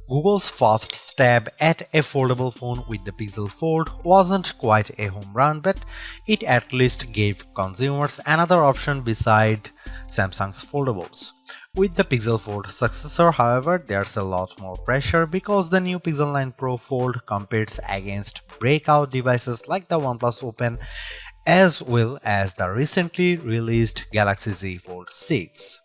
Google's first stab at a foldable phone with the Pixel Fold wasn't quite a home run, but it at least gave consumers another option beside Samsung's foldables. With the Pixel Fold successor, however, there's a lot more pressure because the new Pixel 9 Pro Fold competes against breakout devices like the OnePlus Open as well as the recently released Galaxy Z Fold 6.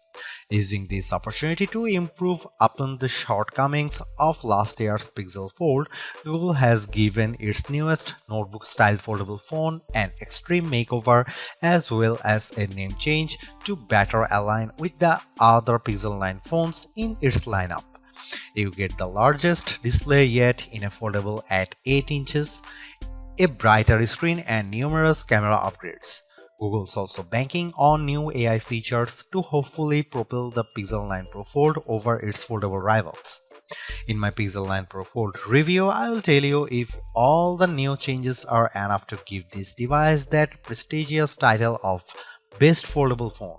Using this opportunity to improve upon the shortcomings of last year's Pixel Fold, Google has given its newest notebook-style foldable phone an extreme makeover as well as a name change to better align with the other Pixel 9 phones in its lineup. You get the largest display yet in a foldable at 8 inches, a brighter screen and numerous camera upgrades. Google's also banking on new AI features to hopefully propel the Pixel 9 Pro Fold over its foldable rivals. In my Pixel 9 Pro Fold review, I will tell you if all the new changes are enough to give this device that prestigious title of Best Foldable Phone.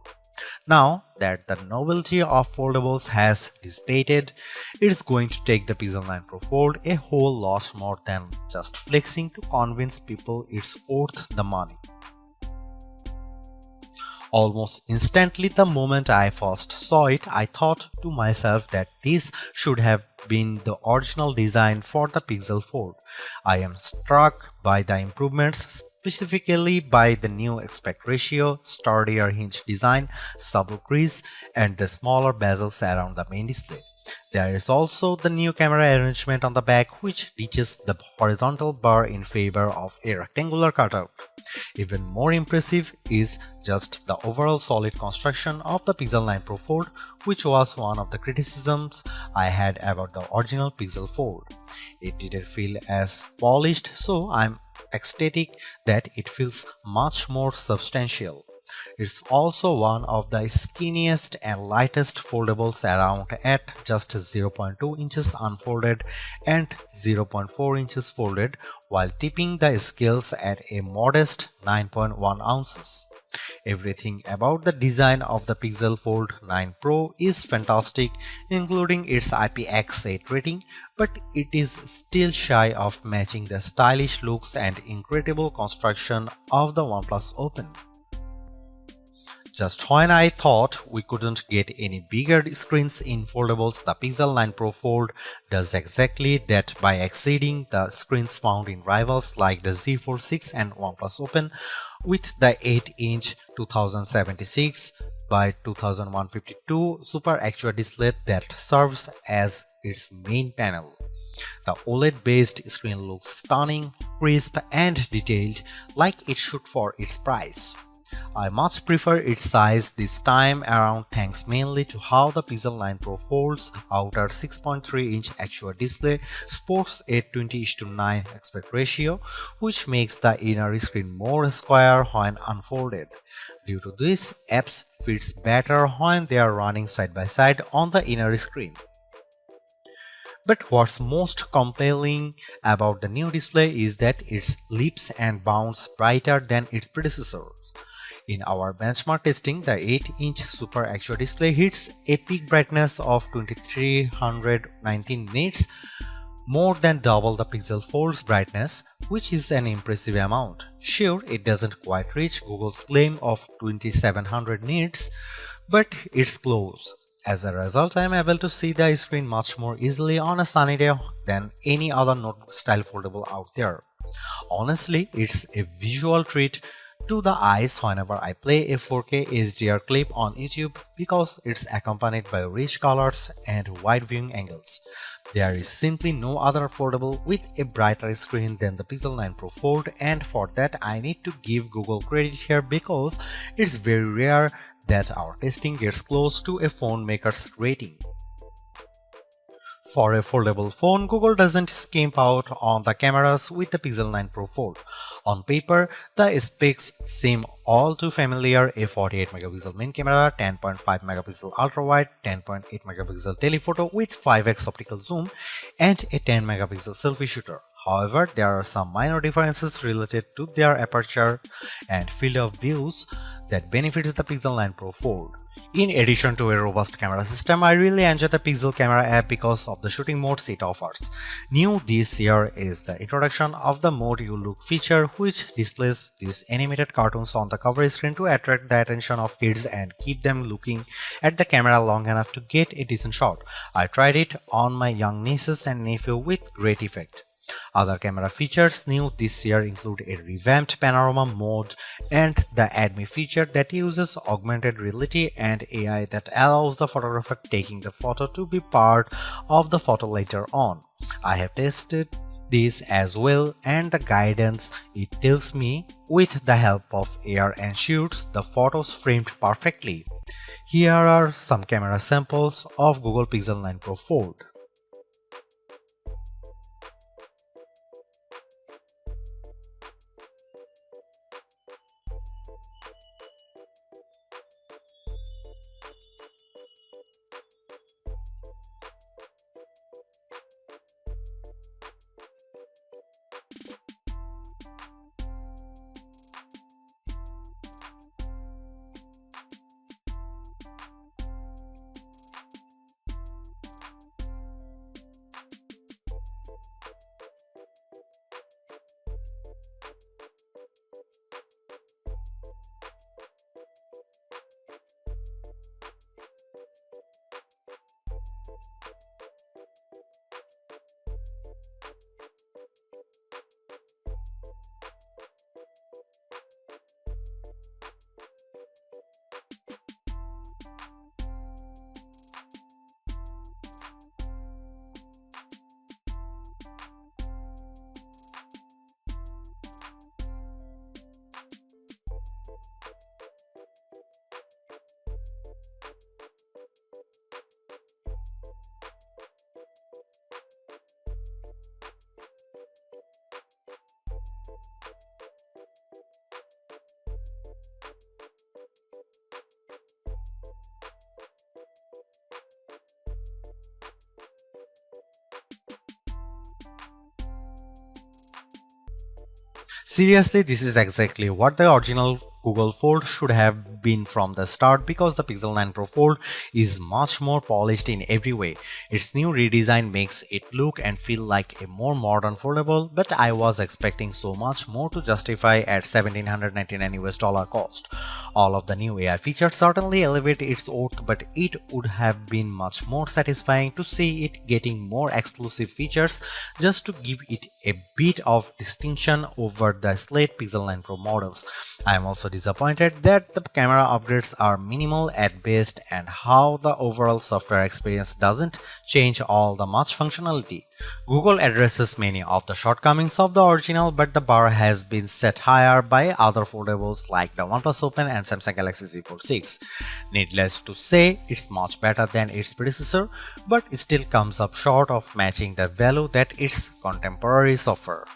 Now that the novelty of foldables has dissipated, it's going to take the Pixel 9 Pro Fold a whole lot more than just flexing to convince people it's worth the money. Almost instantly the moment I first saw it, I thought to myself that this should have been the original design for the Pixel Fold. I am struck by the improvements, specifically by the new aspect ratio, sturdier hinge design, subtle crease, and the smaller bezels around the main display. There is also the new camera arrangement on the back, which ditches the horizontal bar in favor of a rectangular cutout. Even more impressive is just the overall solid construction of the Pixel 9 Pro Fold, which was one of the criticisms I had about the original Pixel Fold. It didn't feel as polished, so I'm ecstatic that it feels much more substantial. It's also one of the skinniest and lightest foldables around at just 0.2 inches unfolded and 0.4 inches folded, while tipping the scales at a modest 9.1 ounces. Everything about the design of the Pixel Fold 9 Pro is fantastic, including its IPX8 rating, but it is still shy of matching the stylish looks and incredible construction of the OnePlus Open. Just when I thought we couldn't get any bigger screens in foldables, the Pixel 9 Pro Fold does exactly that by exceeding the screens found in rivals like the Z Fold 6 and OnePlus Open with the 8-inch 2076 by 2152 Super AQUA display that serves as its main panel. The OLED-based screen looks stunning, crisp, and detailed like it should for its price. I much prefer its size this time around thanks mainly to how the Pixel 9 Pro Fold's outer 6.3-inch AQUA display sports a 20:9 aspect ratio, which makes the inner screen more square when unfolded. Due to this, apps fits better when they are running side by side on the inner screen. But what's most compelling about the new display is that it leaps and bounds brighter than its predecessors. In our benchmark testing, the 8-inch Super AQUA display hits a peak brightness of 2319 nits, more than double the Pixel Fold's brightness, which is an impressive amount. Sure, it doesn't quite reach Google's claim of 2700 nits, but it's close. As a result, I am able to see the screen much more easily on a sunny day than any other notebook-style foldable out there. Honestly, it's a visual treat to the eyes whenever I play a 4K HDR clip on YouTube because it's accompanied by rich colors and wide viewing angles. There is simply no other foldable with a brighter screen than the Pixel 9 Pro Fold, and for that I need to give Google credit here because it's very rare that our testing gets close to a phone maker's rating. For a foldable phone, Google doesn't skimp out on the cameras with the Pixel 9 Pro Fold. On paper, the specs seem all too familiar: a 48MP main camera, 10.5MP ultra-wide, 10.8MP telephoto with 5x optical zoom, and a 10MP selfie shooter. However, there are some minor differences related to their aperture and field of views that benefits the Pixel 9 Pro Fold. In addition to a robust camera system, I really enjoy the Pixel camera app because of the shooting modes it offers. New this year is the introduction of the Mode You Look feature, which displays these animated cartoons on the cover screen to attract the attention of kids and keep them looking at the camera long enough to get a decent shot. I tried it on my young nieces and nephew with great effect. Other camera features new this year include a revamped panorama mode and the Add Me feature that uses augmented reality and AI that allows the photographer taking the photo to be part of the photo later on. I have tested this as well, and the guidance it tells me with the help of AR ensures the photos framed perfectly. Here are some camera samples of Google Pixel 9 Pro Fold. Seriously, this is exactly what the original Google Fold should have been from the start, because the Pixel 9 Pro Fold is much more polished in every way. Its new redesign makes it look and feel like a more modern foldable, but I was expecting so much more to justify at $1,799 US cost. All of the new AI features certainly elevate its worth, but it would have been much more satisfying to see it getting more exclusive features just to give it a bit of distinction over the slate Pixel 9 Pro models. I am also disappointed that the camera upgrades are minimal at best and how the overall software experience doesn't change all the much functionality. Google addresses many of the shortcomings of the original, but the bar has been set higher by other foldables like the OnePlus Open and Samsung Galaxy Z Fold 6. Needless to say, it's much better than its predecessor, but it still comes up short of matching the value that its contemporaries offer.